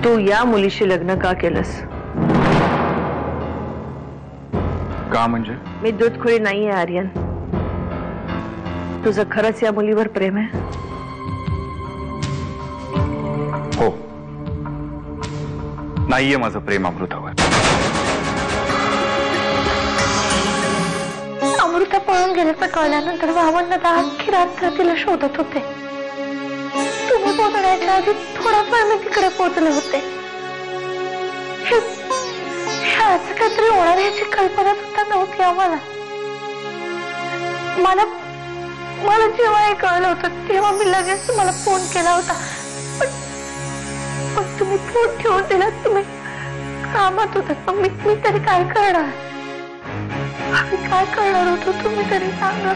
तू या मुलीशी लग्न का केलंस? का म्हणजे? मी दूधखोरी नाहीये आर्यन. तुझं खरंच या मुलीवर प्रेम आहे? हो, नाहीये माझं प्रेम अमृतावर. अमृता पळून गेल्याचं कळल्यानंतर वामनदादा अख्खी रात्र तिला शोधत होते. तुम्ही पोहोचण्याच्या आधी थोडाफार मी तिकडे पोहोचले होते. असं काहीतरी होणार याची कल्पना सुद्धा नव्हती आम्हाला. मला जेव्हा हे कळलं होतं तेव्हा मी लगेच तुम्हाला फोन केला होता. पण तुम्ही फोन ठेवून दिलात. तुम्ही कामात होतात. मी तरी काय करणार? आम्ही काय करणार होतो तुम्ही तरी सांगा.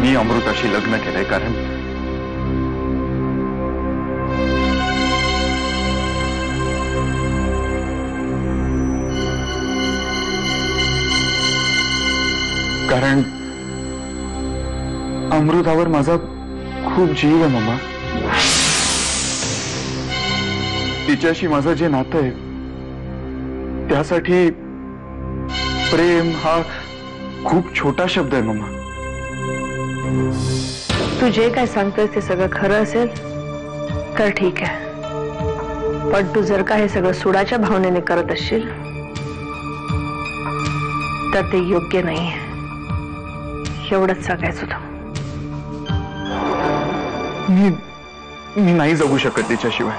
मी अमृताशी लग्न केलंय कारण अमृतावर माझा खूप जीव आहे मम्मा. तिच्याशी माझं जे नातं आहे त्यासाठी प्रेम हा खूप छोटा शब्द आहे मम्मा. तू जे काय सांगतोय ते सगळं खरं असेल तर ठीक आहे. पण तू जर का हे सगळं सुडाच्या भावनेने करत असशील तर ते योग्य नाहीये. एवढंच सांगायचं होतं. मी नाही जगू शकत तिच्याशिवाय.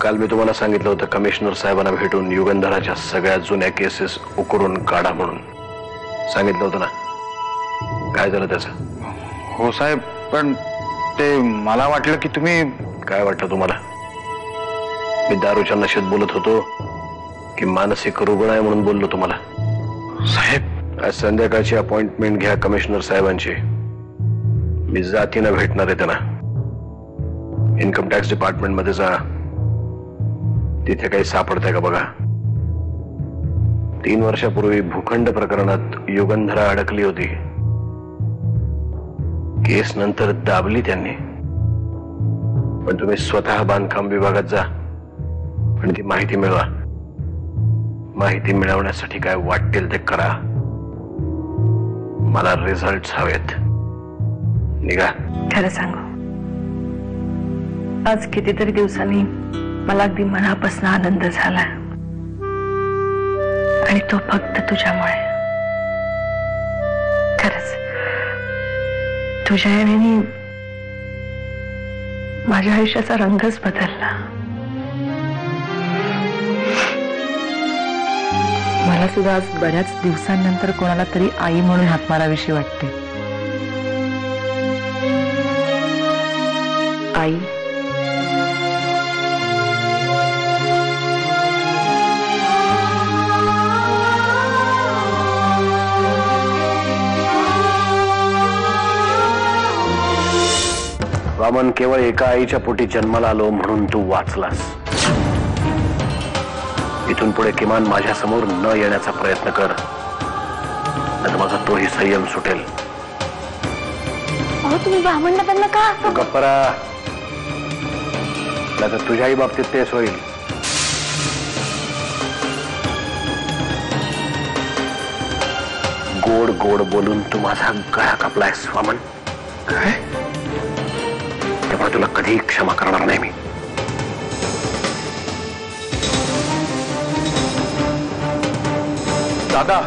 काल मी तुम्हाला सांगितलं होतं कमिशनर साहेबांना भेटून युगंधराच्या सगळ्या जुन्या केसेस उकरून काढा म्हणून सांगितलं होतं ना. काय झालं त्याचं? हो साहेब, पण ते मला वाटलं की तुम्ही. काय वाटलं तुम्हाला? मी दारूच्या नशेत बोलत होतो की मानसिक रुग्ण आहे म्हणून बोललो तुम्हाला? साहेब, आज संध्याकाळची अपॉइंटमेंट घ्या कमिशनर साहेबांची. मी जातीनं भेटणार आहे त्यांना. इन्कम टॅक्स डिपार्टमेंट मध्ये जा. तिथे काही सापडतंय का बघा. 3 वर्षापूर्वी भूखंड प्रकरणात युगंधरा अडकली होती. केस नंतर दाबली त्यांनी. पण तुम्ही स्वतः बांधकाम विभागात जा आणि ती माहिती मिळवा. माहिती मिळवण्यासाठी काय वाटेल ते करा. मला रिझल्ट हवेत. निघा. खरं सांगू, आज कितीतरी दिवसांनी मला अगदी मनापासून आनंद झाला आणि तो फक्त तुझ्यामुळे. खरंच तुझ्या याने माझ्या आयुष्याचा रंगच बदलला. मला सुद्धा आज बऱ्याच दिवसांनंतर कोणाला तरी आई म्हणून हाक मारावीशी वाटते. आई, वामन, केवळ एका आईच्या पोटी जन्माला आलो म्हणून तू वाचलास. इथून पुढे किमान माझ्या समोर न येण्याचा प्रयत्न कर, नाहीतर माझा तोही संयम सुटेल. तुम्ही वामनदादांना का? गप्प रहा, नाहीतर तुझ्याही बाबतीत तेच होईल. गोड गोड बोलून तू माझा गळा कापलायस वामन. काय? तेव्हा तुला कधीही क्षमा करणार नाही मी. दादा,